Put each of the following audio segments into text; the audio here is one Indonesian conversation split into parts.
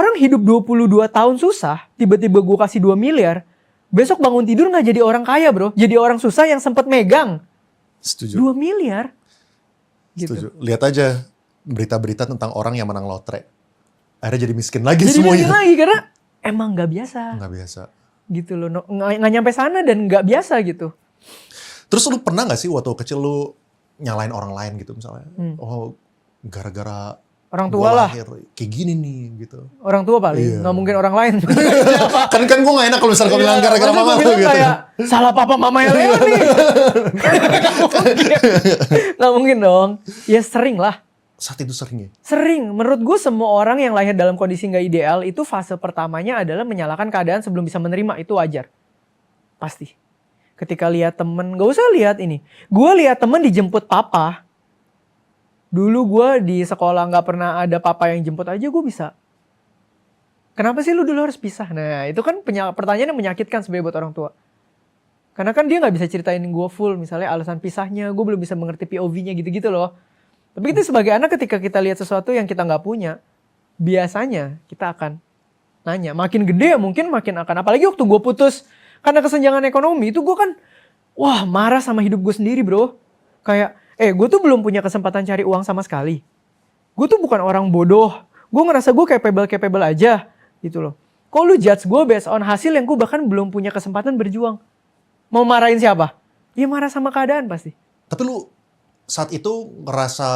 Orang hidup 22 tahun susah, tiba-tiba gue kasih 2 miliar, besok bangun tidur gak jadi orang kaya bro. Jadi orang susah yang sempat megang. Setuju. 2 miliar. Gitu. Setuju. Lihat aja berita-berita tentang orang yang menang lotre. Akhirnya jadi miskin lagi Jadi semuanya. miskin lagi karena emang gak biasa. Nggak biasa. Gitu loh, nggak nyampe sana dan gak biasa gitu. Terus lu pernah gak sih waktu kecil lu nyalain orang lain gitu misalnya? Oh, gara-gara Orang gua tua lah. lahir kayak gini nih gitu. Orang tua paling, Iya. nggak mungkin orang lain. kan gue gak enak kalau misalnya kau bilang gara-gara Masa mama gua lu bilang gitu. kayak, salah papa mama yang Leo nih. Nggak mungkin dong. Ya sering lah. Saat itu seringnya. Sering. Menurut gue semua orang yang lahir dalam kondisi nggak ideal, itu fase pertamanya adalah menyalahkan keadaan sebelum bisa menerima. Itu wajar. Pasti. Ketika lihat temen, gak usah lihat ini. Gue lihat temen dijemput papa. Dulu gue di sekolah gak pernah ada papa yang jemput aja gue bisa. Kenapa sih lu dulu harus pisah? Nah itu kan pertanyaan yang menyakitkan sebenarnya buat orang tua. Karena kan dia gak bisa ceritain gue full. Misalnya alasan pisahnya, gue belum bisa mengerti POV-nya gitu-gitu loh. Tapi kita sebagai anak ketika kita lihat sesuatu yang kita gak punya, biasanya kita akan nanya. Makin gede ya mungkin makin akan. Apalagi waktu gue putus karena kesenjangan ekonomi itu gue kan wah marah sama hidup gue sendiri bro. Kayak gue tuh belum punya kesempatan cari uang sama sekali. Gue tuh bukan orang bodoh. Gue ngerasa gue capable aja gitu loh. Kok lu judge gue based on hasil yang gue bahkan belum punya kesempatan berjuang. Mau marahin siapa? Ya marah sama keadaan pasti. Tapi lu saat itu ngerasa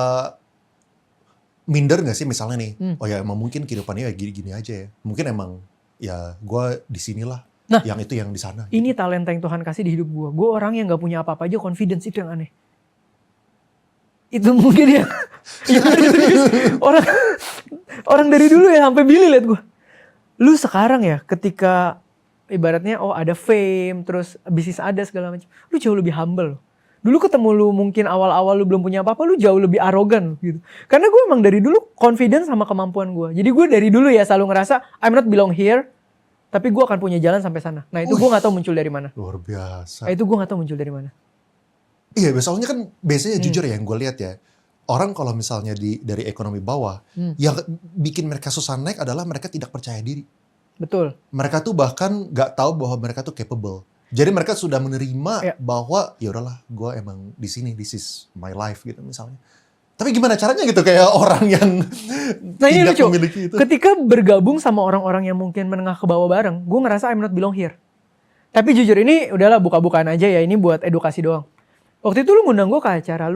minder gak sih misalnya nih? Oh ya emang mungkin kehidupannya ya gini-gini aja ya. Mungkin emang ya gue di sinilah. Nah, yang itu yang di sana. Ini talenta yang Tuhan kasih di hidup gue. Gue orang yang gak punya apa-apa aja, confidence itu yang aneh. Itu mungkin ya. orang dari dulu ya sampai Billy liat gue. Lu sekarang ya ketika ibaratnya ada fame, terus bisnis ada segala macam. Lu jauh lebih humble. Dulu ketemu lu mungkin awal-awal lu belum punya apa-apa, lu jauh lebih arogan gitu. Karena gue emang dari dulu confident sama kemampuan gue. Jadi gue dari dulu ya selalu ngerasa I'm not belong here, tapi gue akan punya jalan sampai sana. Nah itu gue gak tahu muncul dari mana. Luar biasa. Itu gue gak tahu muncul dari mana. Iya, soalnya kan biasanya jujur ya yang gue lihat ya. Orang kalau misalnya dari ekonomi bawah, yang bikin mereka susah naik adalah mereka tidak percaya diri. Betul. Mereka tuh bahkan gak tahu bahwa mereka tuh capable. Jadi mereka sudah menerima bahwa ya udahlah, gue emang di sini, this is my life gitu misalnya. Tapi gimana caranya gitu kayak orang yang tidak memiliki itu. Ketika bergabung sama orang-orang yang mungkin menengah ke bawah bareng, gue ngerasa I'm not belong here. Tapi jujur ini udahlah buka-bukaan aja ya, ini buat edukasi doang. Waktu itu lu ngundang gue ke acara lu.